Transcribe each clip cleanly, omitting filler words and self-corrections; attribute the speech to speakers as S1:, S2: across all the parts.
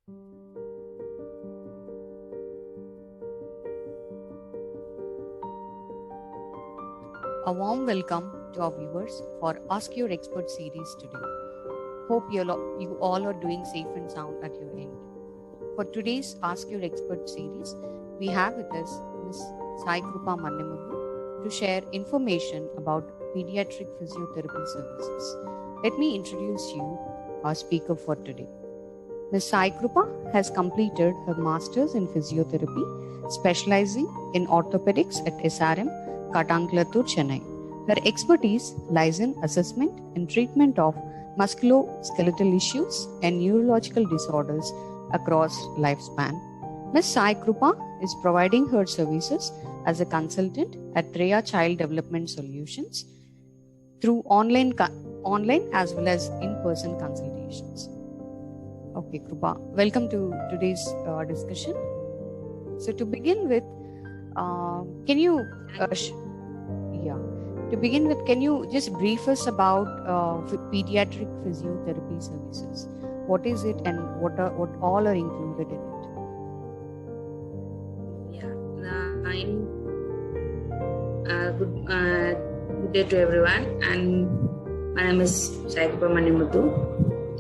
S1: A warm welcome to our viewers for Ask Your Expert series today. Hope you all are doing safe and sound at your end. For today's Ask Your Expert series, we have with us Ms. Sai Krupa Mannimuthu to share information about pediatric physiotherapy services. Let me introduce you our speaker for today. Ms. Sai Krupa has completed her Masters in Physiotherapy, specializing in orthopedics at SRM, Katanglatur, Chennai. Her expertise lies in assessment and treatment of musculoskeletal issues and neurological disorders across lifespan. Ms. Sai Krupa is providing her services as a consultant at Treya Child Development Solutions through online as well as in-person consultations. Okay, Krupa, welcome to today's discussion. So to begin with, can you just brief us about pediatric physiotherapy services? What is it, and what all are included in it?
S2: Good day to everyone, and my name is Sai Krupa Mannimuthu.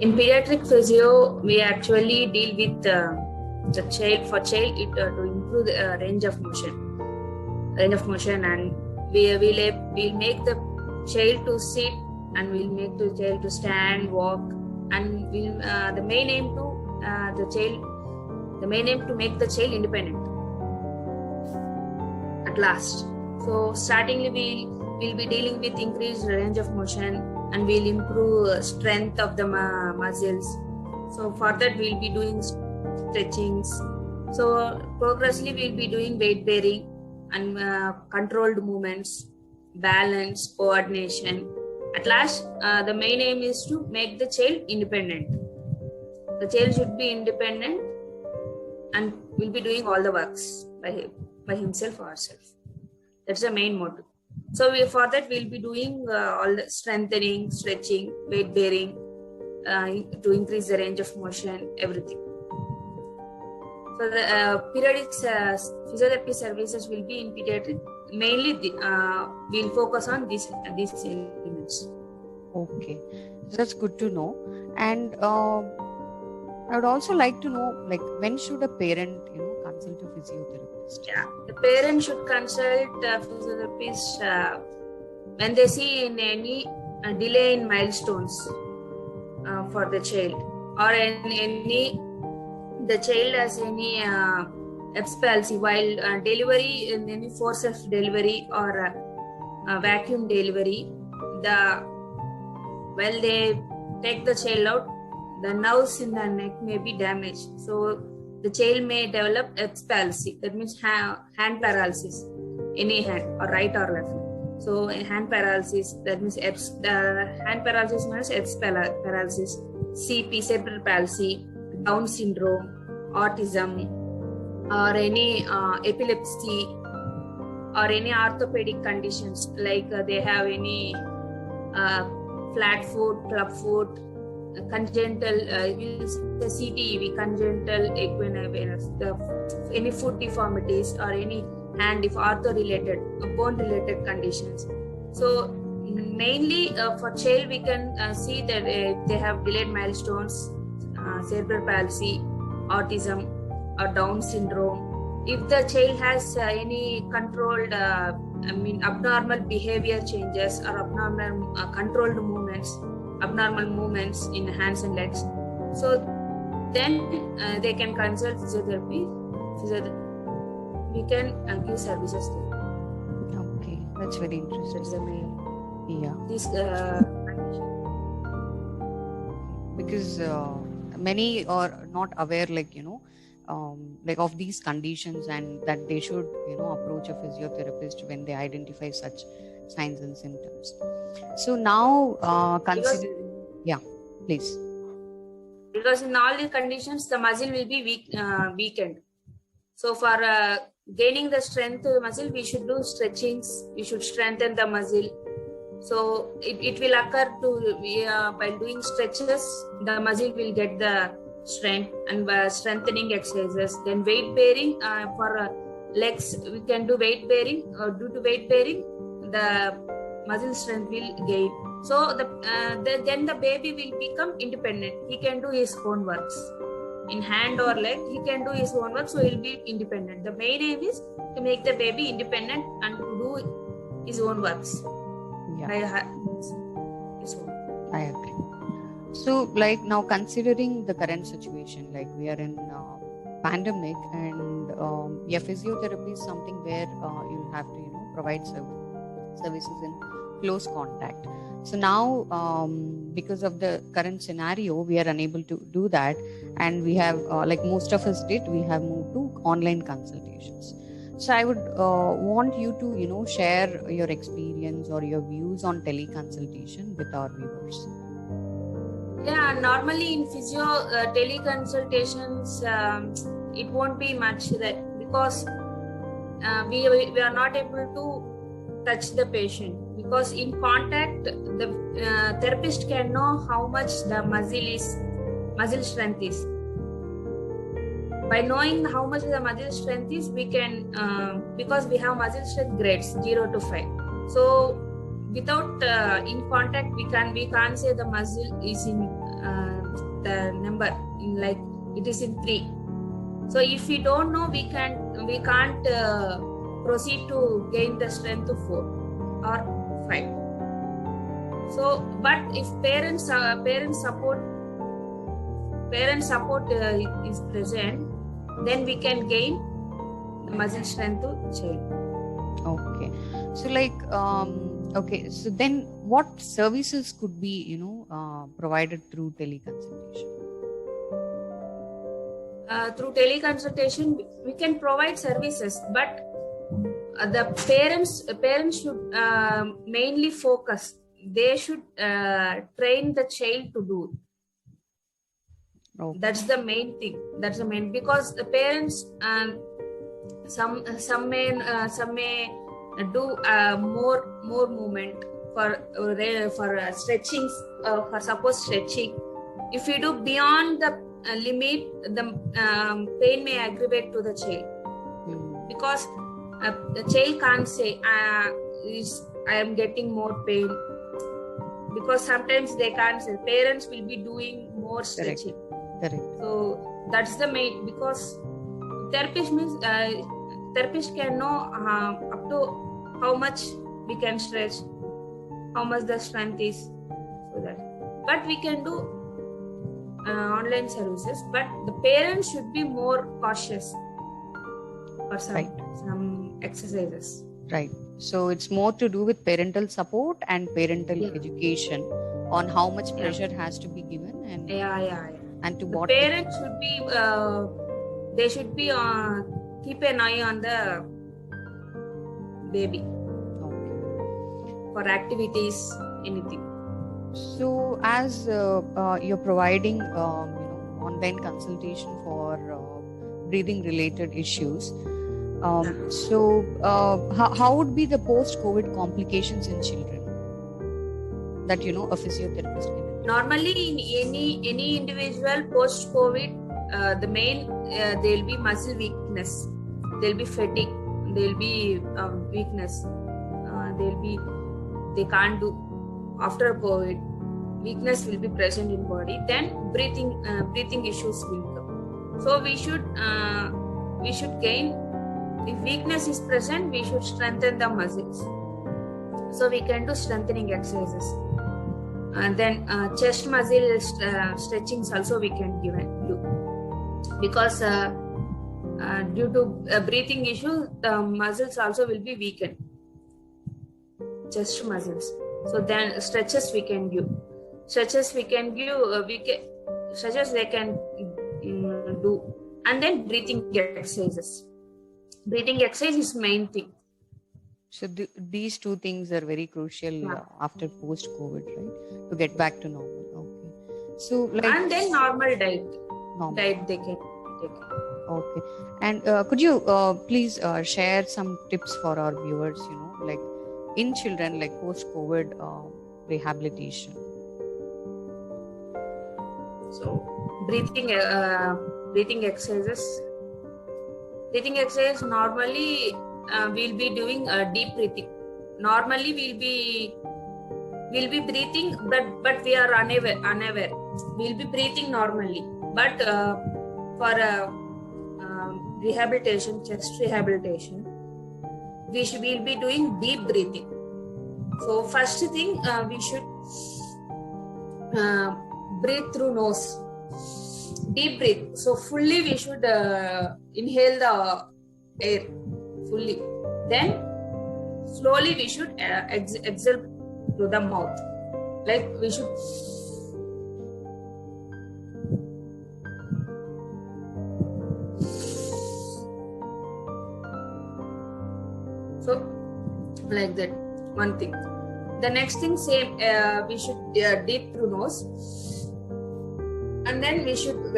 S2: In pediatric physio, we actually deal with the child. For child, to improve the range of motion, and we'll make the child to sit, and we'll make the child to stand, walk, and we'll the main aim to make the child independent at last. So startingly we'll be dealing with increased range of motion, and we'll improve strength of the muscles. So for that we'll be doing stretchings. So progressively we'll be doing weight bearing and controlled movements, balance, coordination. At last, the main aim is to make the child independent. The child should be independent and will be doing all the works by himself or herself. That's the main motive. So for that we'll be doing all the strengthening, stretching, weight bearing, to increase the range of motion, everything. So the periodic physiotherapy services will be in pediatric. Mainly, we'll focus on these elements.
S1: Okay, that's good to know. And I would also like to know, when should a parent, consult a physiotherapist?
S2: Yeah, the parent should consult a physiotherapist when they see in any delay in milestones for the child, or the child has any Erb's palsy while delivery, in any forceps delivery or vacuum delivery. While they take the child out, the nerves in the neck may be damaged. So the child may develop Erb's palsy. That means hand paralysis, any hand, or right or left. So hand paralysis, that means hand paralysis means Erb's paralysis, CP, cerebral palsy, Down syndrome, autism, or any epilepsy, or any orthopedic conditions, like they have any flat foot, club foot, congenital, the CTEV, congenital equine, any foot deformities, or any hand ortho-related, bone-related conditions. So mainly for child, we can see that they have delayed milestones, cerebral palsy, autism, or Down syndrome. If the child has any controlled, abnormal behavior changes, or abnormal controlled movements, abnormal movements in hands and legs, so then they can consult physiotherapy. We can give services to them.
S1: Okay, that's very interesting.
S2: That's the main.
S1: Yeah.
S2: This
S1: because many are not aware, of these conditions, and that they should, approach a physiotherapist when they identify such signs and symptoms. So now, please.
S2: Because in all these conditions, the muscle will be weakened. So for gaining the strength of the muscle, we should do stretchings. We should strengthen the muscle. So it will occur to while doing stretches, the muscle will get the strength and strengthening exercises. Then weight bearing for legs, we can do weight bearing. Due to weight bearing, the muscle strength will gain. So then the baby will become independent. He can do his own works in hand or leg. He can do his own work, so he'll be independent. The main aim is to make the baby independent and to do his own works.
S1: Yeah,
S2: His own.
S1: I agree. So, like now considering the current situation, like we are in pandemic, and physiotherapy is something where you'll have to provide services in close contact. So now because of the current scenario, we are unable to do that, and we have like most of us did, we have moved to online consultations. So I would want you to share your experience or your views on teleconsultation with our viewers.
S2: Yeah, normally in physio teleconsultations, it won't be much that, because we are not able to touch the patient, because in contact the therapist can know how much the muscle strength is. By knowing how much the muscle strength is, we can because we have muscle strength grades 0 to 5. So without in contact, we can't say the muscle is in the number in, like it is in 3. So if we don't know, we can't proceed to gain the strength to 4 or 5. So, but if parents support is present, then we can gain the muscle strength to child.
S1: Okay, so like okay, so then what services could be provided through teleconsultation?
S2: Through teleconsultation, we can provide services, but the parents should mainly focus. They should train the child to do.
S1: Okay.
S2: That's the main thing. Because the parents some may do more movement for stretching, for suppose stretching. If we do beyond the limit, the pain may aggravate to the child. Because the child can't say I am getting more pain, because sometimes they can't say. Parents will be doing more stretching.
S1: Correct.
S2: So that's the main, because therapist means therapist can know up to how much we can stretch, how much the strength is, so that. But we can do online services, but the parents should be more cautious for some exercises.
S1: Right. So it's more to do with parental support and parental education on how much pressure has to be given, and and to what
S2: parents should be they should be keep an eye on the baby.
S1: Okay.
S2: For activities, anything.
S1: So as you're providing online consultation for breathing related issues, so how would be the post-COVID complications in children that a physiotherapist can?
S2: Normally, in any individual post-COVID, the main there will be muscle weakness, there will be fatigue, there will be weakness, they can't do after COVID. Weakness will be present in body. Then breathing issues will come. So we should gain. If weakness is present, we should strengthen the muscles. So we can do strengthening exercises. And then chest muscle stretchings also we can do, because due to breathing issue, the muscles also will be weakened, chest muscles. So then stretches we can give. Stretches they can do, and then breathing exercises. Breathing exercise is main thing.
S1: So these two things are very crucial after post-COVID, right? To get back to normal. Okay. So
S2: and then normal diet. Diet they can take.
S1: Okay. And could you please share some tips for our viewers? Like in children, like post-COVID rehabilitation.
S2: So breathing exercises. Breathing exercise normally we'll be doing deep breathing. Normally we'll be breathing, but we are unaware. We'll be breathing normally, but for rehabilitation, chest rehabilitation, we'll be doing deep breathing. So first thing, we should breathe through nose. Deep breathe. So fully we should inhale the air fully. Then slowly we should exhale through the mouth. Like we should. So like that, one thing. The next thing, same, we should deep through nose, and then we should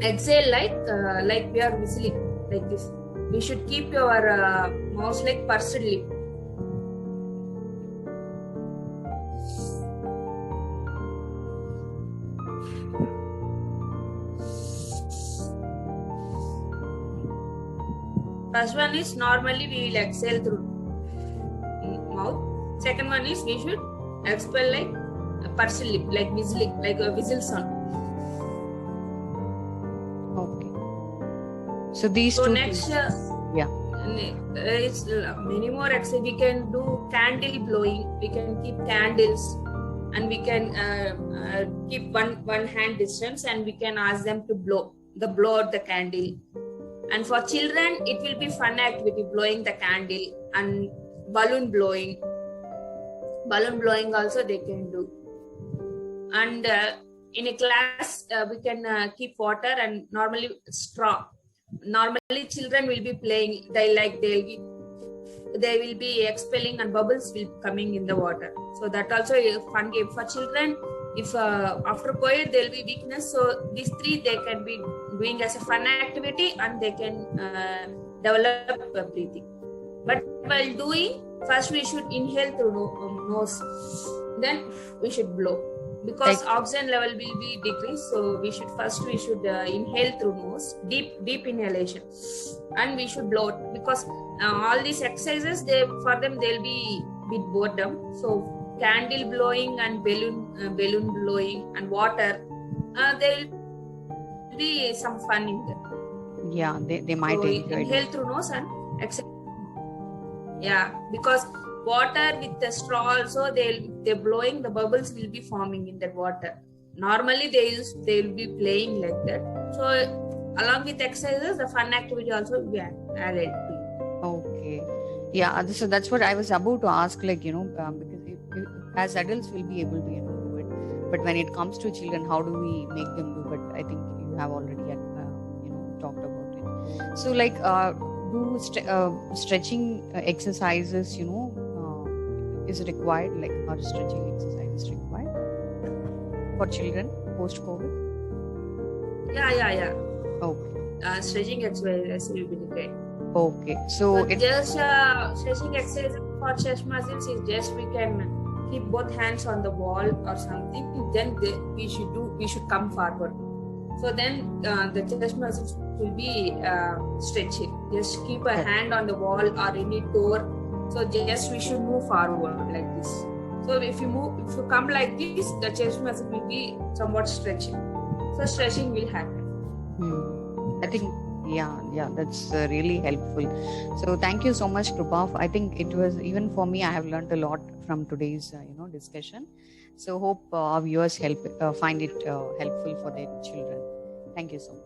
S2: exhale like we are whistling, like this. We should keep your mouth like pursed lip. First one is normally we will exhale through mouth. Second one is we should expel like a pursed lip, like whistling, like a whistle sound.
S1: Okay. So these two
S2: next,
S1: yeah.
S2: It's many more exercises. We can do candle blowing. We can keep candles, and we can keep one hand distance, and we can ask them to blow out the candle. And for children, it will be fun activity, blowing the candle, and balloon blowing. Balloon blowing also they can do. And in a class, we can keep water and normally straw. Normally children will be playing. They will be expelling, and bubbles will be coming in the water. So that also is a fun game for children. If after COVID there will be weakness, so these three they can be doing as a fun activity, and they can develop breathing. But while doing, first we should inhale through nose, then we should blow, because oxygen level will be decreased. So we should inhale through nose, deep inhalation, and we should blow it, because all these exercises for them they'll be with boredom. So candle blowing and balloon blowing and water, there will be some fun in them.
S1: Yeah, they might
S2: so inhale through nose and exhale. Yeah, because water with the straw also, they're blowing, the bubbles will be forming in that water. Normally they'll be playing like that. So along with exercises, the fun activity also will be added to it.
S1: Okay. Yeah, so that's what I was about to ask, like, because as adults we'll be able to do it, but when it comes to children, how do we make them do? But I think you have already talked about it. So like do stretching exercises is required, like are stretching exercises required for children post COVID?
S2: Yeah.
S1: Okay.
S2: Stretching exercises will be great.
S1: Okay, so
S2: just stretching exercise for chest muscles is just we can keep both hands on the wall or something. Then we should come forward. So then the chest muscles will be stretching. Just keep a hand on the wall or any door. So just we should move forward like this. So if you come like this, the chest muscle will be somewhat stretching. So stretching will happen.
S1: I think. Yeah, that's really helpful. So thank you so much, Krupa. I think it was, even for me, I have learned a lot from today's discussion. So hope our viewers find it helpful for their children. Thank you so much.